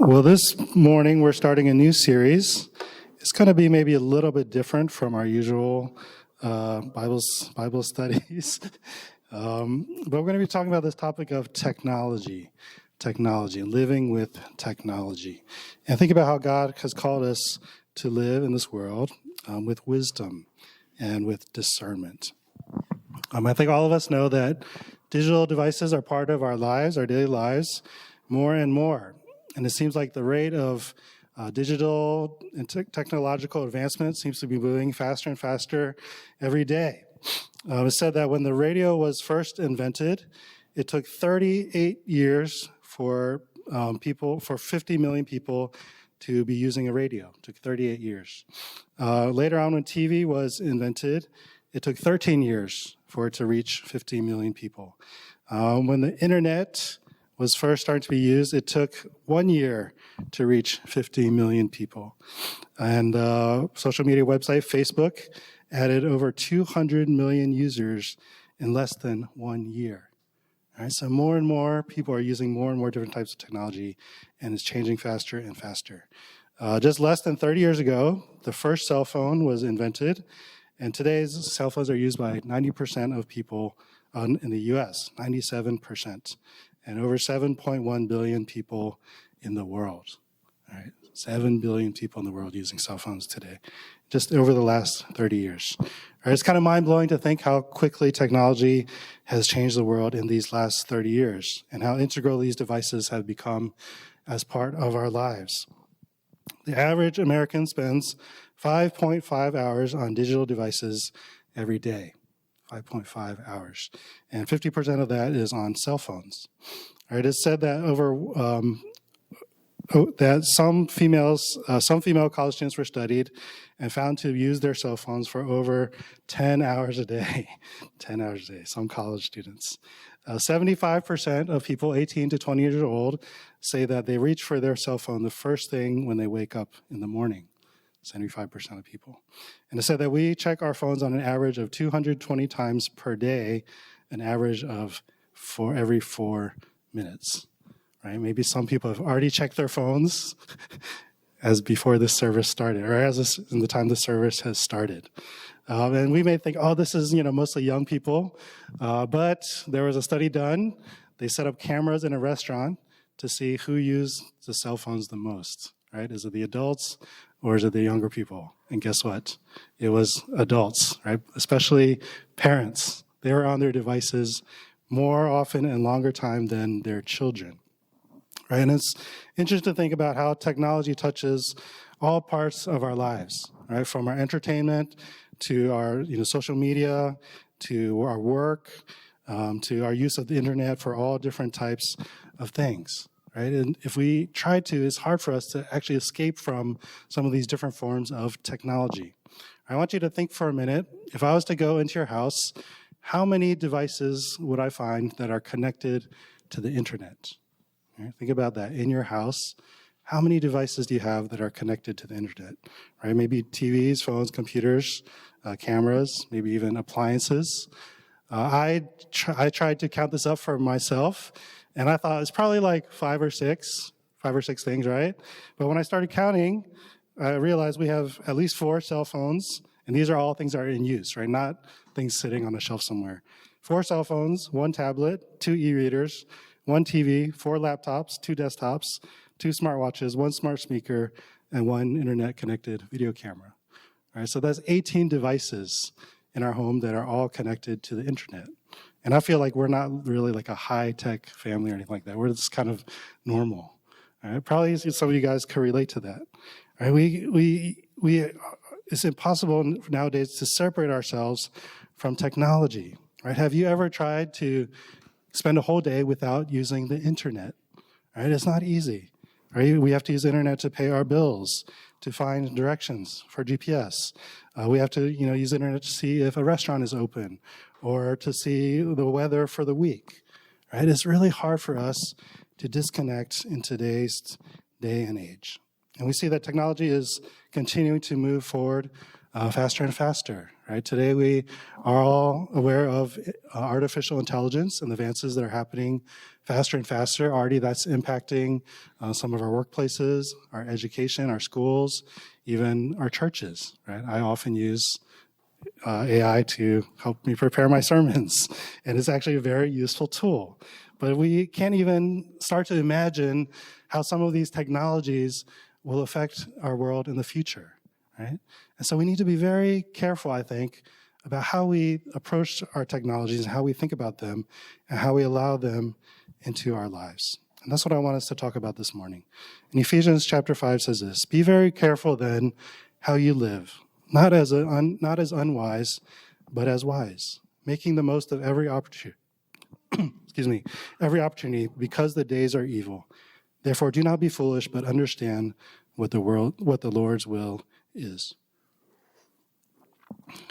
Well, this morning we're starting a new series. It's going to be maybe a little bit different from our usual Bible studies. But we're going to be talking about this topic of technology, living with technology. And think about how God has called us to live in this world with wisdom and with discernment. I think all of us know that digital devices are part of our lives, our daily lives, more and more. And it seems like the rate of digital and technological advancement seems to be moving faster and faster every day. It's said that when the radio was first invented, it took 38 years for 50 million people to be using a radio. It took 38 years. Later on, when TV was invented, it took 13 years for it to reach 50 million people. When the internet was first starting to be used, it took 1 year to reach 50 million people. And social media website Facebook added over 200 million users in less than 1 year. All right, so more and more people are using more and more different types of technology, and it's changing faster and faster. Just less than 30 years ago, the first cell phone was invented, and today's cell phones are used by 90% of people in the US, 97%. And over 7.1 billion people in the world. All right, 7 billion people in the world using cell phones today, just over the last 30 years. All right, it's kind of mind-blowing to think how quickly technology has changed the world in these last 30 years and how integral these devices have become as part of our lives. The average American spends 5.5 hours on digital devices every day. 5.5 hours. And 50% of that is on cell phones. All right, it's said that some female college students were studied and found to use their cell phones for over 10 hours a day. 10 hours a day, some college students. 75% of people 18 to 20 years old say that they reach for their cell phone the first thing when they wake up in the morning. 75% of people. And it said that we check our phones on an average of 220 times per day, an average of every 4 minutes, right? Maybe some people have already checked their phones as before this service started, or in the time the service has started. And we may think, oh, this is mostly young people, but there was a study done. They set up cameras in a restaurant to see who used the cell phones the most, right? Is it the adults? Or is it the younger people? And guess what? It was adults, right? Especially parents. They were on their devices more often and longer time than their children, right? And it's interesting to think about how technology touches all parts of our lives, right? From our entertainment to our social media, to our work, to our use of the internet for all different types of things. Right? And if we try to, it's hard for us to actually escape from some of these different forms of technology. I want you to think for a minute, if I was to go into your house, how many devices would I find that are connected to the internet? Right? Think about that. In your house, how many devices do you have that are connected to the internet? Right? Maybe TVs, phones, computers, cameras, maybe even appliances. I tried to count this up for myself, and I thought it's probably like five or six things, right? But when I started counting, I realized we have at least 4 cell phones, and these are all things that are in use, right? Not things sitting on a shelf somewhere. 4 cell phones, 1 tablet, 2 e-readers, 1 TV, 4 laptops, 2 desktops, 2 smartwatches, 1 smart speaker, and 1 internet-connected video camera. All right, so that's 18 devices in our home that are all connected to the internet. And I feel like we're not really like a high-tech family or anything like that. We're just kind of normal. All right? Probably some of you guys can relate to that. All right? It's impossible nowadays to separate ourselves from technology. Right? Have you ever tried to spend a whole day without using the internet? All right? It's not easy. Right? We have to use the internet to pay our bills, to find directions for GPS. We have to use the internet to see if a restaurant is open or to see the weather for the week. Right? It's really hard for us to disconnect in today's day and age. And we see that technology is continuing to move forward faster and faster, right? Today we are all aware of artificial intelligence and the advances that are happening faster and faster. Already that's impacting some of our workplaces, our education, our schools, even our churches, right? I often use AI to help me prepare my sermons, and it's actually a very useful tool. But we can't even start to imagine how some of these technologies will affect our world in the future, right? And so we need to be very careful, I think, about how we approach our technologies and how we think about them and how we allow them into our lives. And that's what I want us to talk about this morning. In Ephesians chapter 5 says this, "Be very careful then how you live, not as unwise, but as wise, making the most of every opportunity, every opportunity, because the days are evil. Therefore, do not be foolish, but understand what the Lord's will is."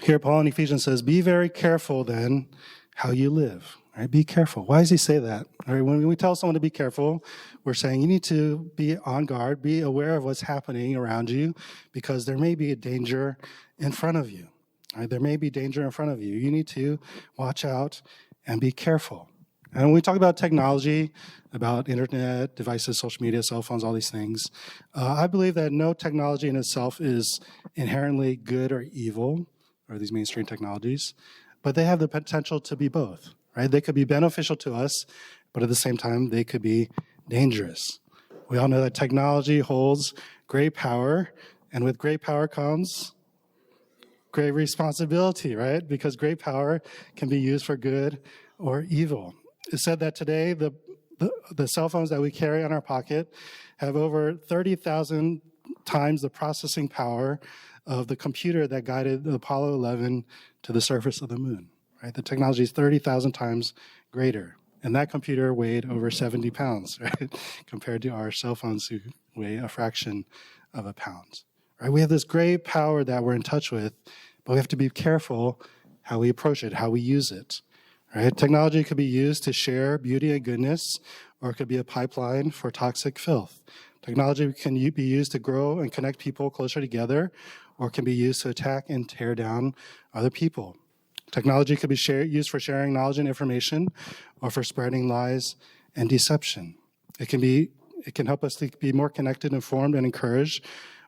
Here, Paul in Ephesians says, "Be very careful then how you live." Right? Be careful. Why does he say that? All right, when we tell someone to be careful, we're saying you need to be on guard, be aware of what's happening around you, because there may be a danger in front of you. Right? There may be danger in front of you. You need to watch out and be careful. And when we talk about technology, about internet, devices, social media, cell phones, all these things, I believe that no technology in itself is inherently good or evil, or these mainstream technologies, but they have the potential to be both. Right? They could be beneficial to us, but at the same time, they could be dangerous. We all know that technology holds great power, and with great power comes great responsibility, right? Because great power can be used for good or evil. It's said that today, the cell phones that we carry on our pocket have over 30,000 times the processing power of the computer that guided the Apollo 11 to the surface of the moon. Right? The technology is 30,000 times greater. And that computer weighed over 70 pounds, right? Compared to our cell phones who weigh a fraction of a pound. Right? We have this great power that we're in touch with, but we have to be careful how we approach it, how we use it. Right? Technology could be used to share beauty and goodness, or it could be a pipeline for toxic filth. Technology can be used to grow and connect people closer together, or it can be used to attack and tear down other people. Technology could be used for sharing knowledge and information, or for spreading lies and deception. It can help us to be more connected, informed, and encouraged,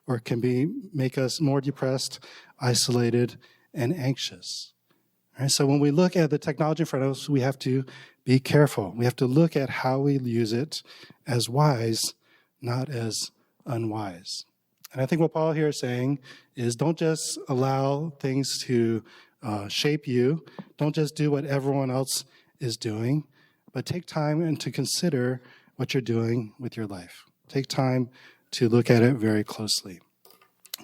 or it can make us more depressed, isolated, and anxious. All right, so when we look at the technology in front of us, we have to be careful. We have to look at how we use it as wise, not as unwise. And I think what Paul here is saying is don't just allow things to shape you. Don't just do what everyone else is doing, but take time and to consider what you're doing with your life. Take time to look at it very closely.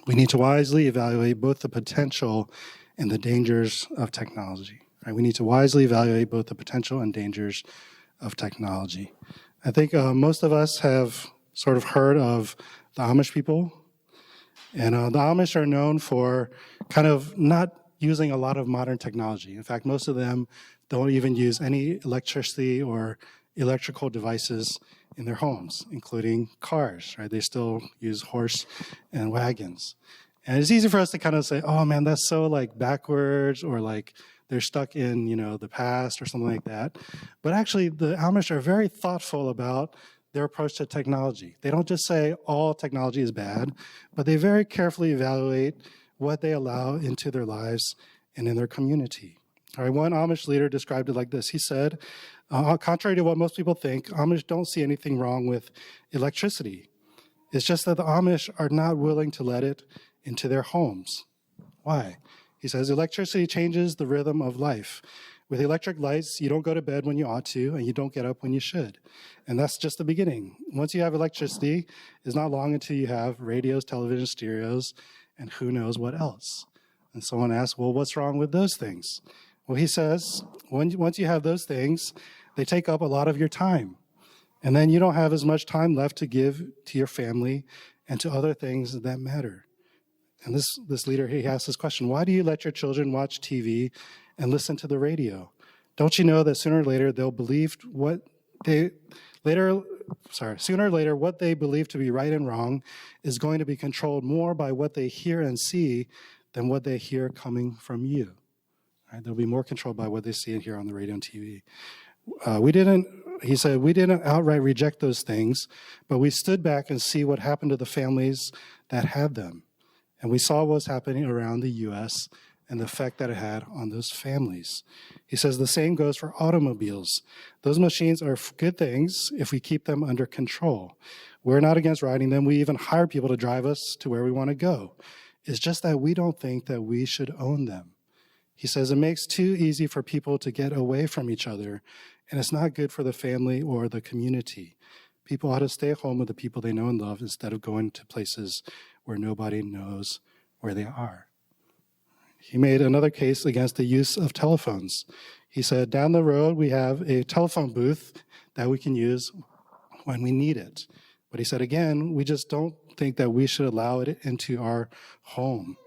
We need to wisely evaluate both the potential and the dangers of technology. Right? We need to wisely evaluate both the potential and dangers of technology. I think most of us have sort of heard of the Amish people. And the Amish are known for kind of not using a lot of modern technology. In fact, most of them don't even use any electricity or electrical devices in their homes, including cars, right? They still use horse and wagons. And it's easy for us to kind of say, oh man, that's so like backwards, or like they're stuck in, the past or something like that. But actually, the Amish are very thoughtful about their approach to technology. They don't just say all technology is bad, but they very carefully evaluate what they allow into their lives and in their community. All right, one Amish leader described it like this. He said, contrary to what most people think, Amish don't see anything wrong with electricity. It's just that the Amish are not willing to let it into their homes. Why? He says, electricity changes the rhythm of life. With electric lights, you don't go to bed when you ought to, and you don't get up when you should. And that's just the beginning. Once you have electricity, it's not long until you have radios, television, stereos, and who knows what else. And someone asks, well, what's wrong with those things? Well, he says, once you have those things, they take up a lot of your time. And then you don't have as much time left to give to your family and to other things that matter. And this leader, he asks this question, why do you let your children watch TV and listen to the radio? Don't you know that sooner or later what they believe to be right and wrong is going to be controlled more by what they hear and see than what they hear coming from you. Right? They'll be more controlled by what they see and hear on the radio and TV. He said, we didn't outright reject those things, but we stood back and see what happened to the families that had them. And we saw what was happening around the U.S. and the effect that it had on those families. He says the same goes for automobiles. Those machines are good things if we keep them under control. We're not against riding them. We even hire people to drive us to where we want to go. It's just that we don't think that we should own them. He says it makes it too easy for people to get away from each other, and it's not good for the family or the community. People ought to stay home with the people they know and love instead of going to places where nobody knows where they are. He made another case against the use of telephones. He said, down the road, we have a telephone booth that we can use when we need it. But he said, again, we just don't think that we should allow it into our home.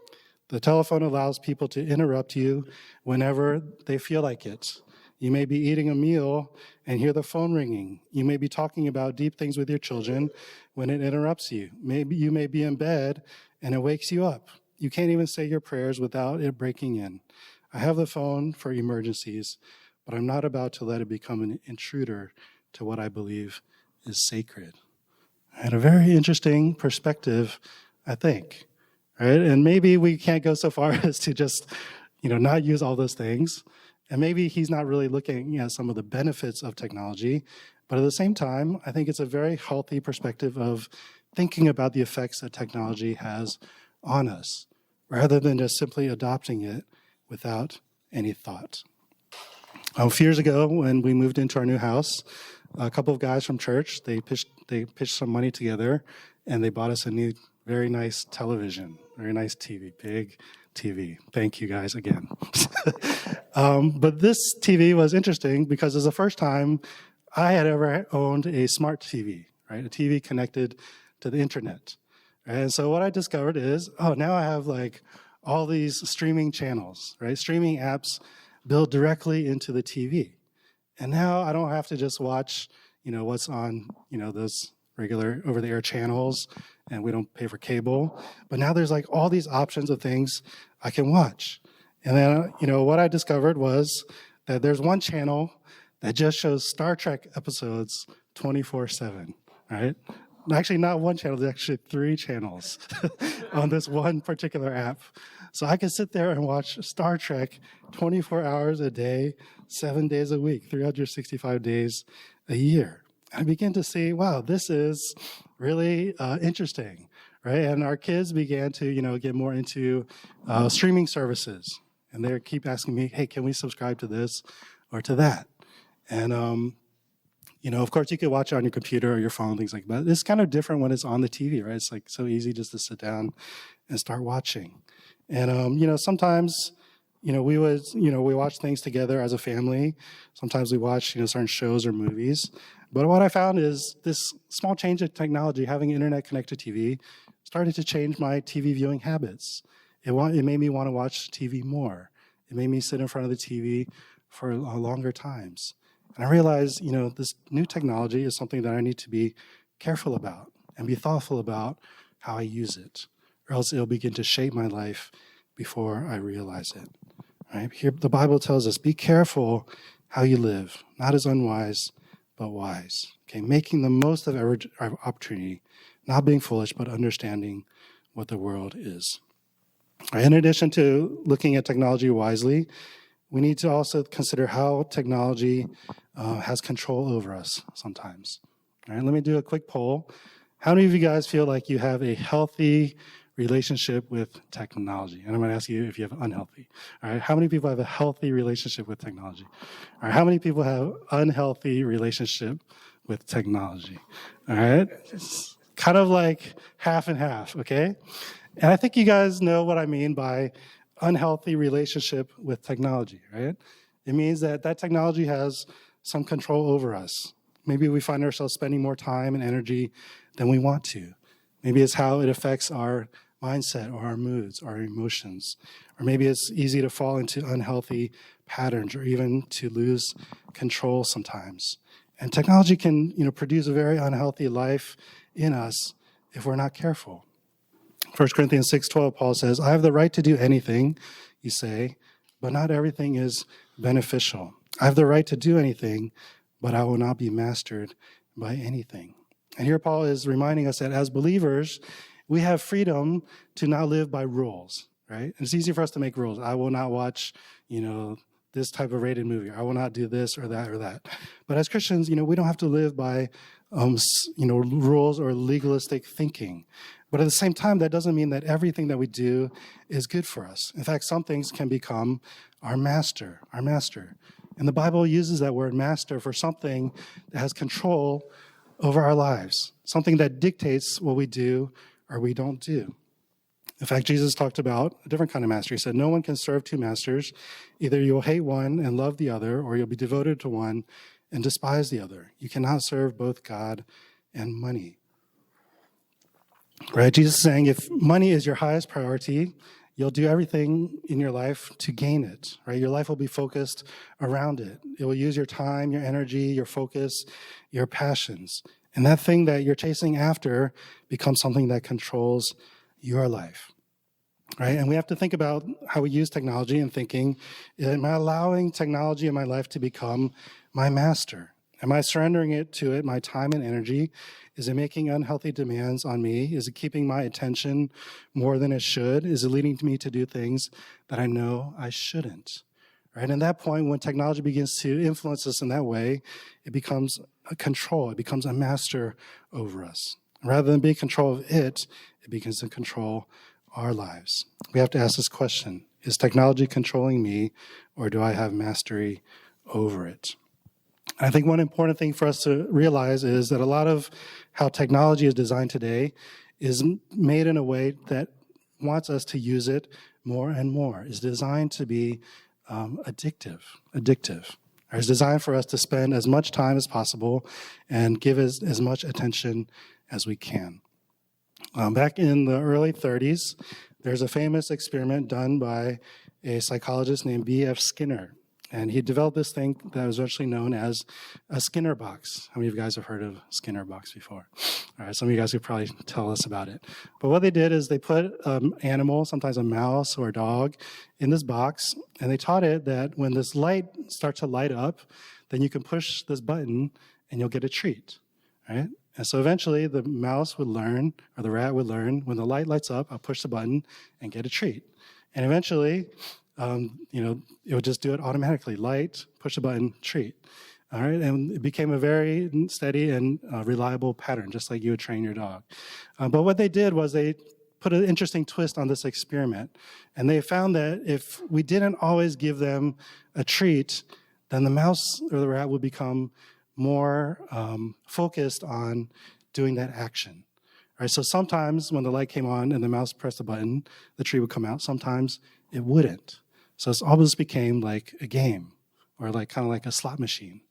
The telephone allows people to interrupt you whenever they feel like it. You may be eating a meal and hear the phone ringing. You may be talking about deep things with your children when it interrupts you. Maybe you may be in bed and it wakes you up. You can't even say your prayers without it breaking in. I have the phone for emergencies, but I'm not about to let it become an intruder to what I believe is sacred. I had a very interesting perspective, I think. Right? And maybe we can't go so far as to just, not use all those things. And maybe he's not really looking at some of the benefits of technology. But at the same time, I think it's a very healthy perspective of thinking about the effects that technology has on us, rather than just simply adopting it without any thought. A few years ago, when we moved into our new house, a couple of guys from church, they pitched some money together, and they bought us a new, very nice television, very nice TV, big TV. Thank you guys again. But this TV was interesting because it was the first time I had ever owned a smart TV, right? A TV connected to the internet. And so what I discovered is, now I have like all these streaming channels, right? Streaming apps built directly into the TV. And now I don't have to just watch, what's on, those regular over-the-air channels, and we don't pay for cable. But now there's like all these options of things I can watch. And then, what I discovered was that there's one channel that just shows Star Trek episodes 24/7, right? Actually, not one channel, there's actually 3 channels on this one particular app. So I can sit there and watch Star Trek 24 hours a day, 7 days a week, 365 days a year. I begin to see, wow, this is really interesting, right? And our kids began to, get more into streaming services. And they keep asking me, hey, can we subscribe to this or to that? And, of course, you could watch it on your computer or your phone, things like that. It's kind of different when it's on the TV, right? It's like so easy just to sit down and start watching. And, sometimes, we watch things together as a family. Sometimes we watch, certain shows or movies. But what I found is this small change in technology, having internet-connected TV, started to change my TV viewing habits. It made me want to watch TV more. It made me sit in front of the TV for longer times. And I realized, this new technology is something that I need to be careful about and be thoughtful about how I use it, or else it'll begin to shape my life before I realize it. Right? Here, the Bible tells us, be careful how you live, not as unwise, but wise. Okay, making the most of every opportunity, not being foolish, but understanding what the world is. Right, in addition to looking at technology wisely, we need to also consider how technology has control over us sometimes. All right, let me do a quick poll. How many of you guys feel like you have a healthy relationship with technology? And I'm going to ask you if you have unhealthy. All right, how many people have a healthy relationship with technology? All right, how many people have unhealthy relationship with technology? All right, it's kind of like half and half, okay? And I think you guys know what I mean by unhealthy relationship with technology, right? It means that technology has some control over us. Maybe we find ourselves spending more time and energy than we want to. Maybe it's how it affects our mindset or our moods, our emotions. Or maybe it's easy to fall into unhealthy patterns or even to lose control sometimes. And technology can, produce a very unhealthy life in us if we're not careful. 1 Corinthians 6:12, Paul says, I have the right to do anything, you say, but not everything is beneficial. I have the right to do anything, but I will not be mastered by anything. And here Paul is reminding us that as believers, we have freedom to not live by rules, right? And it's easy for us to make rules. I will not watch, this type of rated movie. I will not do this or that or that. But as Christians, we don't have to live by, rules or legalistic thinking. But at the same time, that doesn't mean that everything that we do is good for us. In fact, some things can become our master. And the Bible uses that word master for something that has control over our lives, something that dictates what we do or we don't do. In fact, Jesus talked about a different kind of master. He said, no one can serve two masters. Either you'll hate one and love the other, or you'll be devoted to one and despise the other. You cannot serve both God and money. Right? Jesus is saying if money is your highest priority, you'll do everything in your life to gain it. Right? Your life will be focused around it. It will use your time, your energy, your focus, your passions. And that thing that you're chasing after becomes something that controls your life, right? And we have to think about how we use technology and thinking, am I allowing technology in my life to become my master? Am I surrendering it to it, my time and energy? Is it making unhealthy demands on me? Is it keeping my attention more than it should? Is it leading me to do things that I know I shouldn't? Right? And at that point, when technology begins to influence us in that way, it becomes a control. It becomes a master over us. Rather than being in control of it, it begins to control our lives. We have to ask this question: is technology controlling me, or do I have mastery over it? I think one important thing for us to realize is that a lot of how technology is designed today is made in a way that wants us to use it more and more. It's designed to be addictive. It's designed for us to spend as much time as possible and give as much attention as we can. Back in the early 30s, there's a famous experiment done by a psychologist named B.F. Skinner. And he developed this thing that was eventually known as a Skinner box. How many of you guys have heard of Skinner box before? All right, some of you guys could probably tell us about it. But what they did is they put an animal, sometimes a mouse or a dog, in this box, and they taught it that when this light starts to light up, then you can push this button and you'll get a treat, right? And so eventually the mouse would learn, or the rat would learn, when the light lights up, I'll push the button and get a treat. And eventually, it would just do it automatically. Light, push a button, treat. All right, and it became a very steady and reliable pattern, just like you would train your dog. But what they did was they put an interesting twist on this experiment. And they found that if we didn't always give them a treat, then the mouse or the rat would become more focused on doing that action. All right, so sometimes when the light came on and the mouse pressed the button, the treat would come out. Sometimes it wouldn't. So it almost became like a game, or kind of like a slot machine.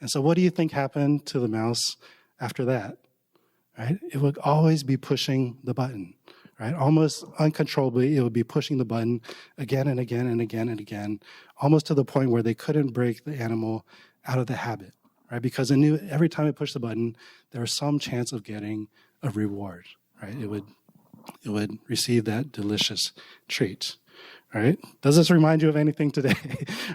And so what do you think happened to the mouse after that? Right? It would always be pushing the button, right? Almost uncontrollably, it would be pushing the button again and again and again and again, almost to the point where they couldn't break the animal out of the habit, right? Because it knew every time it pushed the button, there was some chance of getting a reward, right? It would receive that delicious treat. All right? Does this remind you of anything today?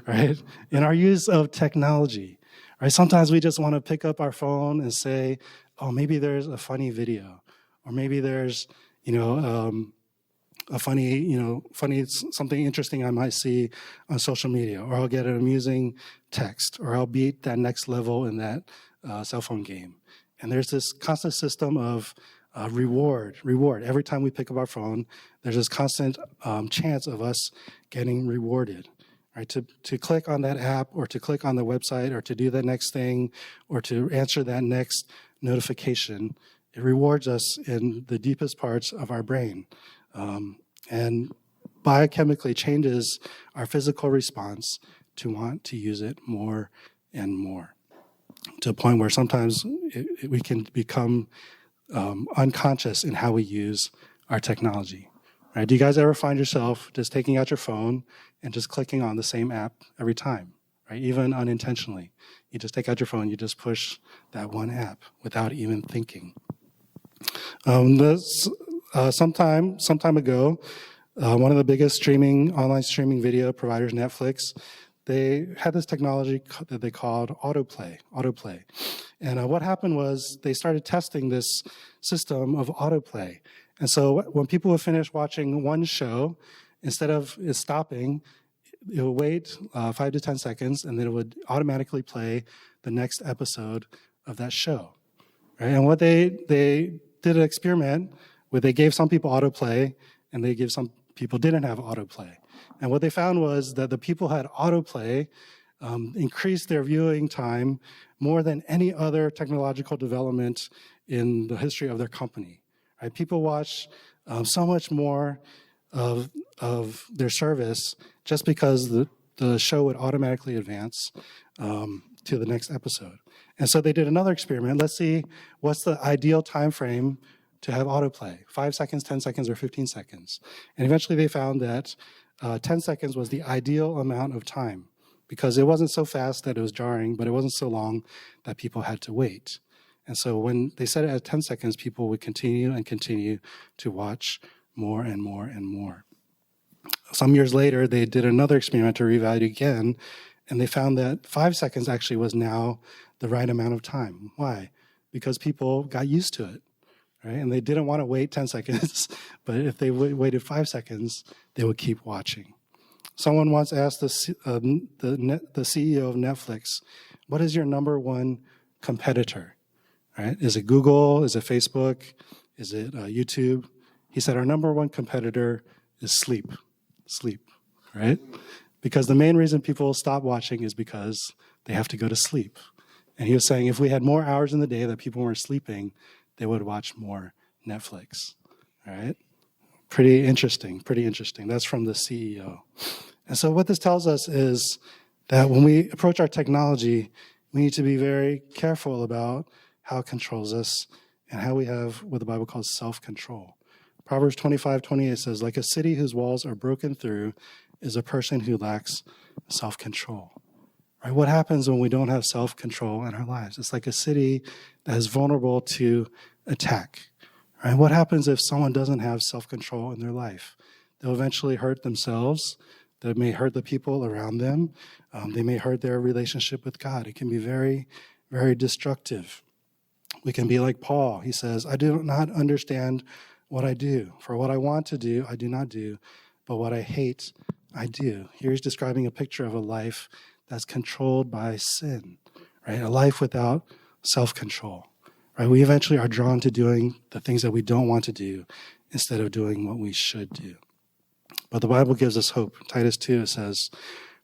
Right? In our use of technology, right? Sometimes we just want to pick up our phone and say, oh, maybe there's a funny video, or maybe there's, a funny something interesting I might see on social media, or I'll get an amusing text, or I'll beat that next level in that cell phone game. And there's this constant system of reward. Every time we pick up our phone, there's this constant chance of us getting rewarded, right? To click on that app, or to click on the website, or to do the next thing, or to answer that next notification, it rewards us in the deepest parts of our brain, and biochemically changes our physical response to want to use it more and more, to a point where sometimes we can become unconscious in how we use our technology. Right? Do you guys ever find yourself just taking out your phone and just clicking on the same app every time, right? Even unintentionally. You just take out your phone, you just push that one app without even thinking. some time ago, one of the biggest online streaming video providers, Netflix, they had this technology that they called autoplay. And what happened was they started testing this system of autoplay. And so when people would finish watching one show, instead of it stopping, it would wait 5 to 10 seconds, and then it would automatically play the next episode of that show. Right? And what they did an experiment where they gave some people autoplay, and they gave some people didn't have autoplay. And what they found was that the people who had autoplay increased their viewing time more than any other technological development in the history of their company. Right? People watch so much more of their service just because the show would automatically advance to the next episode. And so they did another experiment. Let's see what's the ideal time frame to have autoplay, 5 seconds, 10 seconds, or 15 seconds. And eventually they found that 10 seconds was the ideal amount of time because it wasn't so fast that it was jarring, but it wasn't so long that people had to wait. And so when they set it at 10 seconds, people would continue and continue to watch more and more and more. Some years later, they did another experiment to reevaluate again, and they found that 5 seconds actually was now the right amount of time. Why? Because people got used to it, right? And they didn't want to wait 10 seconds, but if they waited 5 seconds, they would keep watching. Someone once asked the CEO of Netflix, what is your number one competitor? Right? Is it Google? Is it Facebook? Is it YouTube? He said, our number one competitor is sleep, right? Because the main reason people stop watching is because they have to go to sleep. And he was saying if we had more hours in the day that people weren't sleeping, they would watch more Netflix, right? Pretty interesting. That's from the CEO. And so what this tells us is that when we approach our technology, we need to be very careful about how it controls us and how we have what the Bible calls self-control. Proverbs 25:28 says, like a city whose walls are broken through is a person who lacks self-control. Right? What happens when we don't have self-control in our lives? It's like a city that is vulnerable to attack. Right? What happens if someone doesn't have self-control in their life? They'll eventually hurt themselves. They may hurt the people around them. They may hurt their relationship with God. It can be very, very destructive. We can be like Paul. He says, I do not understand what I do. For what I want to do, I do not do. But what I hate, I do. Here he's describing a picture of a life that's controlled by sin, right? A life without self-control, right? We eventually are drawn to doing the things that we don't want to do instead of doing what we should do. But the Bible gives us hope. Titus 2 says,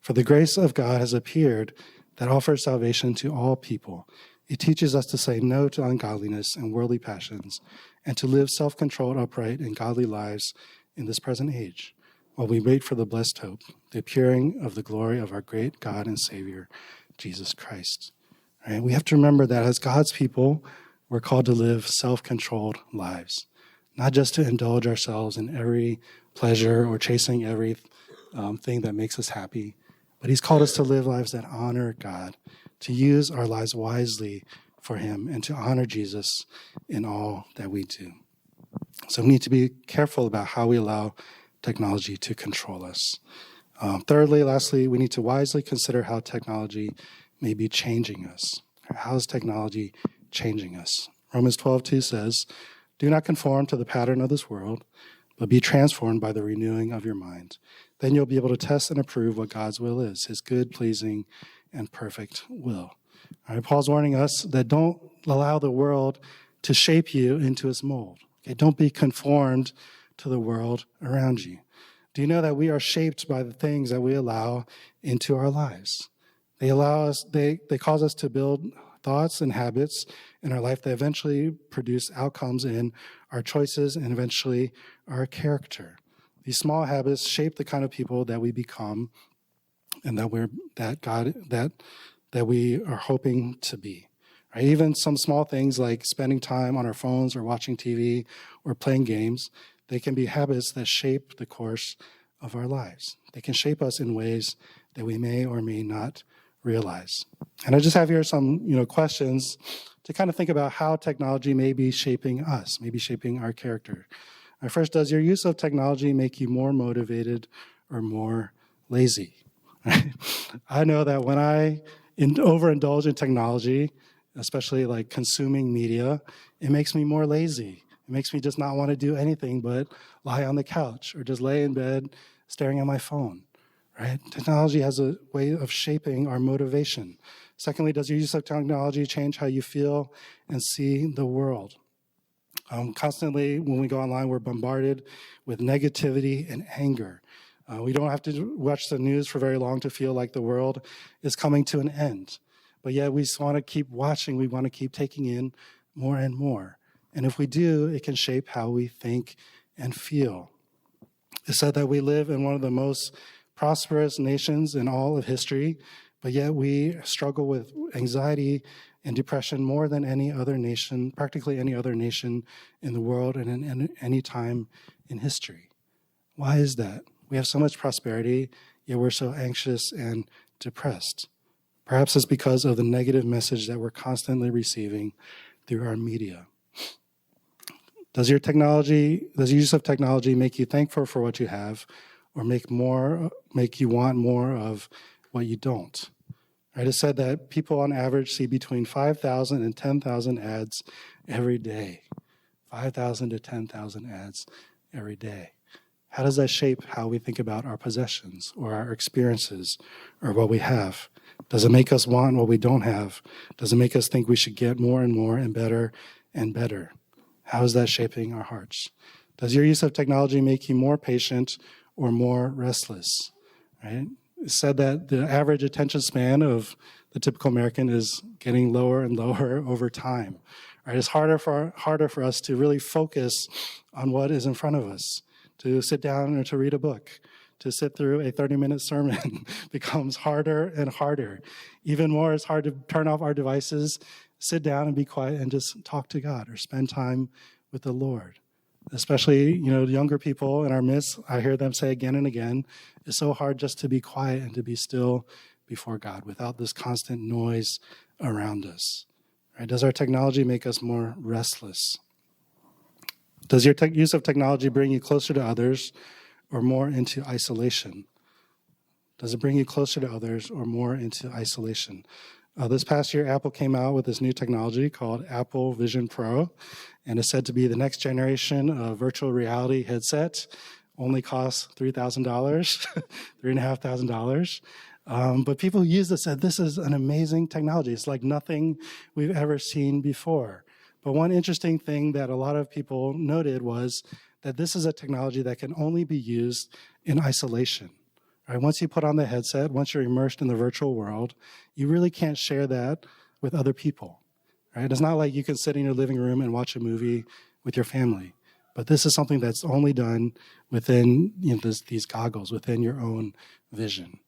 for the grace of God has appeared that offers salvation to all people. It teaches us to say no to ungodliness and worldly passions and to live self-controlled, upright, and godly lives in this present age, while we wait for the blessed hope, the appearing of the glory of our great God and Savior, Jesus Christ. Right? We have to remember that as God's people, we're called to live self-controlled lives, not just to indulge ourselves in every pleasure or chasing every thing that makes us happy, but he's called us to live lives that honor God, to use our lives wisely for him, and to honor Jesus in all that we do. So we need to be careful about how we allow technology to control us. Lastly, we need to wisely consider how technology may be changing us. How is technology changing us? Romans 12:2 says, do not conform to the pattern of this world, but be transformed by the renewing of your mind. Then you'll be able to test and approve what God's will is, his good, pleasing, and perfect will. All right, Paul's warning us that don't allow the world to shape you into its mold. Okay, don't be conformed to the world around you. Do you know that we are shaped by the things that we allow into our lives? They cause us to build thoughts and habits in our life that eventually produce outcomes in our choices and eventually our character. These small habits shape the kind of people that we become and that we are hoping to be. Right? Even some small things like spending time on our phones or watching TV or playing games, they can be habits that shape the course of our lives. They can shape us in ways that we may or may not realize. And I just have here some questions to kind of think about how technology may be shaping us, maybe shaping our character. First, does your use of technology make you more motivated or more lazy? I know that when I overindulge in technology, especially like consuming media, it makes me more lazy. It makes me just not want to do anything but lie on the couch or just lay in bed staring at my phone, right? Technology has a way of shaping our motivation. Secondly, does your use of technology change how you feel and see the world? Constantly, when we go online, we're bombarded with negativity and anger. We don't have to watch the news for very long to feel like the world is coming to an end. But yet we just want to keep watching. We want to keep taking in more and more. And if we do, it can shape how we think and feel. It's said that we live in one of the most prosperous nations in all of history, but yet we struggle with anxiety and depression more than any other nation, practically any other nation in the world and in any time in history. Why is that? We have so much prosperity, yet we're so anxious and depressed. Perhaps it's because of the negative message that we're constantly receiving through our media. Does your use of technology make you thankful for what you have, or make you want more of what you don't? Right, it's said that people on average see between 5,000 and 10,000 ads every day. 5,000 to 10,000 ads every day. How does that shape how we think about our possessions or our experiences or what we have? Does it make us want what we don't have? Does it make us think we should get more and more and better and better? How is that shaping our hearts? Does your use of technology make you more patient or more restless? Right? It's said that the average attention span of the typical American is getting lower and lower over time. Right? It's harder for us to really focus on what is in front of us, to sit down or to read a book, to sit through a 30-minute sermon becomes harder and harder. Even more, it's hard to turn off our devices, sit down and be quiet and just talk to God or spend time with the Lord. Especially, younger people in our midst, I hear them say again and again, it's so hard just to be quiet and to be still before God without this constant noise around us. Right? Does our technology make us more restless? Does your use of technology bring you closer to others or more into isolation? Does it bring you closer to others or more into isolation? This past year, Apple came out with this new technology called Apple Vision Pro, and it's said to be the next generation of virtual reality headset. Only costs $3,000, $3,500. But people who use this said this is an amazing technology. It's like nothing we've ever seen before. But one interesting thing that a lot of people noted was that this is a technology that can only be used in isolation. Right? Once you put on the headset, once you're immersed in the virtual world, you really can't share that with other people. Right? It's not like you can sit in your living room and watch a movie with your family. But this is something that's only done within these goggles, within your own vision.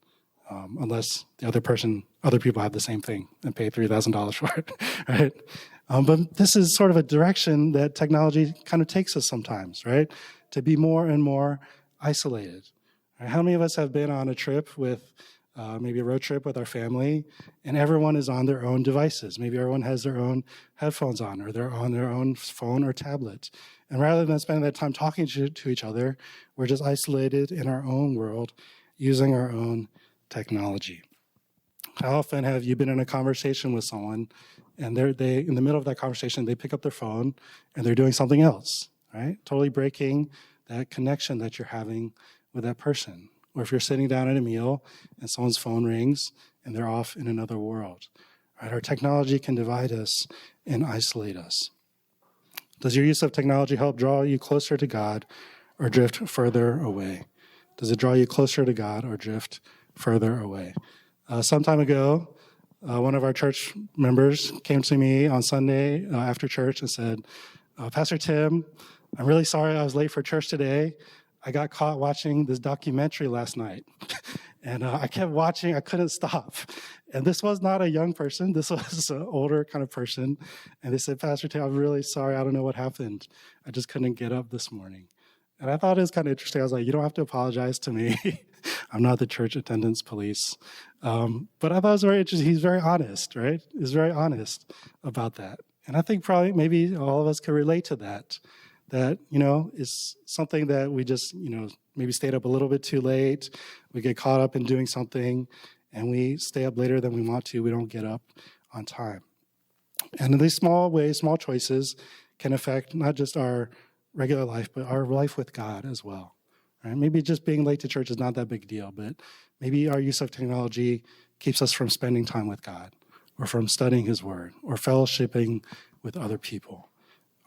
Unless other people have the same thing and pay $3,000 for it, right? But this is sort of a direction that technology kind of takes us sometimes, right? To be more and more isolated. Right? How many of us have been on a trip with, maybe a road trip with our family, and everyone is on their own devices? Maybe everyone has their own headphones on, or they're on their own phone or tablet. And rather than spending that time talking to each other, we're just isolated in our own world, using our own technology. How often have you been in a conversation with someone and they in the middle of that conversation, they pick up their phone and they're doing something else, right? Totally breaking that connection that you're having with that person. Or if you're sitting down at a meal and someone's phone rings and they're off in another world, right? Our technology can divide us and isolate us. Does your use of technology help draw you closer to God or drift further away? Does it draw you closer to God or drift further away? Some time ago, one of our church members came to me on Sunday after church and said, Pastor Tim, I'm really sorry I was late for church today. I got caught watching this documentary last night. And I kept watching, I couldn't stop. And this was not a young person, this was an older kind of person. And they said, Pastor Tim, I'm really sorry, I don't know what happened. I just couldn't get up this morning. And I thought it was kind of interesting. I was like, you don't have to apologize to me. I'm not the church attendance police. But I thought it was very interesting. He's very honest, right? He's very honest about that. And I think probably maybe all of us can relate to that that, is something that we just, maybe stayed up a little bit too late. We get caught up in doing something and we stay up later than we want to. We don't get up on time. And in these small ways, small choices can affect not just our regular life, but our life with God as well. Right? Maybe just being late to church is not that big a deal, but maybe our use of technology keeps us from spending time with God, or from studying his word, or fellowshipping with other people.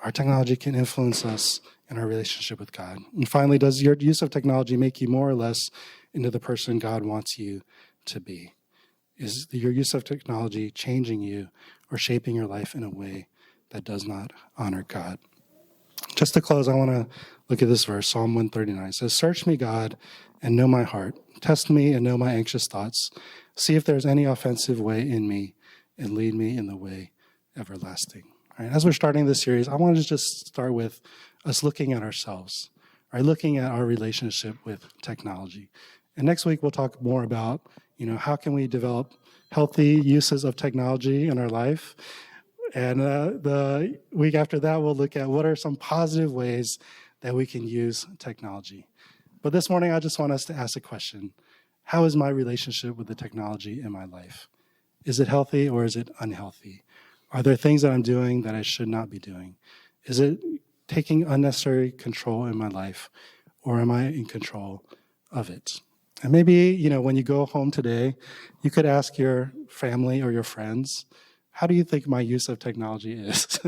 Our technology can influence us in our relationship with God. And finally, does your use of technology make you more or less into the person God wants you to be? Is your use of technology changing you or shaping your life in a way that does not honor God? Just to close, I want to look at this verse, Psalm 139. It says, "Search me, God, and know my heart. Test me and know my anxious thoughts. See if there's any offensive way in me, and lead me in the way everlasting." All right, as we're starting this series, I want to just start with us looking at ourselves, right? Looking at our relationship with technology. And next week, we'll talk more about, how can we develop healthy uses of technology in our life. And the week after that, we'll look at what are some positive ways that we can use technology. But this morning, I just want us to ask a question. How is my relationship with the technology in my life? Is it healthy or is it unhealthy? Are there things that I'm doing that I should not be doing? Is it taking unnecessary control in my life, or am I in control of it? And maybe, when you go home today, you could ask your family or your friends, how do you think my use of technology is?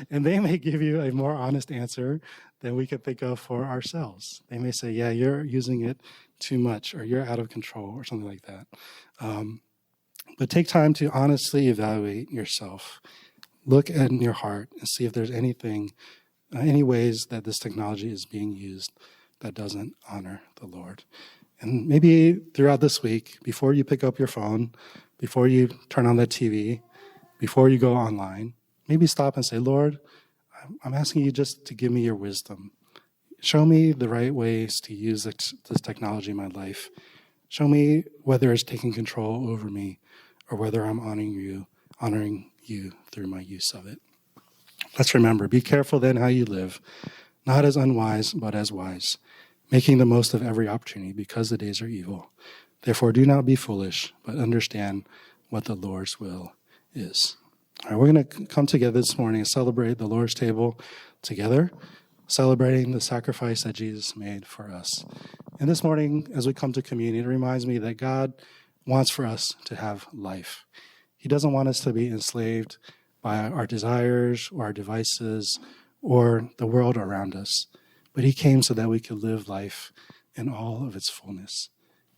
And they may give you a more honest answer than we could think of for ourselves. They may say, yeah, you're using it too much, or you're out of control, or something like that. But take time to honestly evaluate yourself. Look at your heart and see if there's any ways that this technology is being used that doesn't honor the Lord. And maybe throughout this week, before you pick up your phone, before you turn on the TV, before you go online, maybe stop and say, Lord, I'm asking you just to give me your wisdom. Show me the right ways to use this technology in my life. Show me whether it's taking control over me or whether I'm honoring you through my use of it. Let's remember, be careful then how you live, not as unwise, but as wise, making the most of every opportunity because the days are evil. Therefore, do not be foolish, but understand what the Lord's will is. All right, we're going to come together this morning and celebrate the Lord's table together, celebrating the sacrifice that Jesus made for us. And this morning, as we come to communion, it reminds me that God wants for us to have life. He doesn't want us to be enslaved by our desires or our devices or the world around us. But he came so that we could live life in all of its fullness.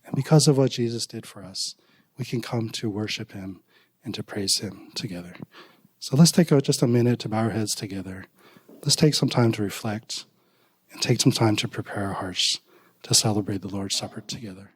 And because of what Jesus did for us, we can come to worship him and to praise him together. So let's take just a minute to bow our heads together. Let's take some time to reflect and take some time to prepare our hearts to celebrate the Lord's Supper together.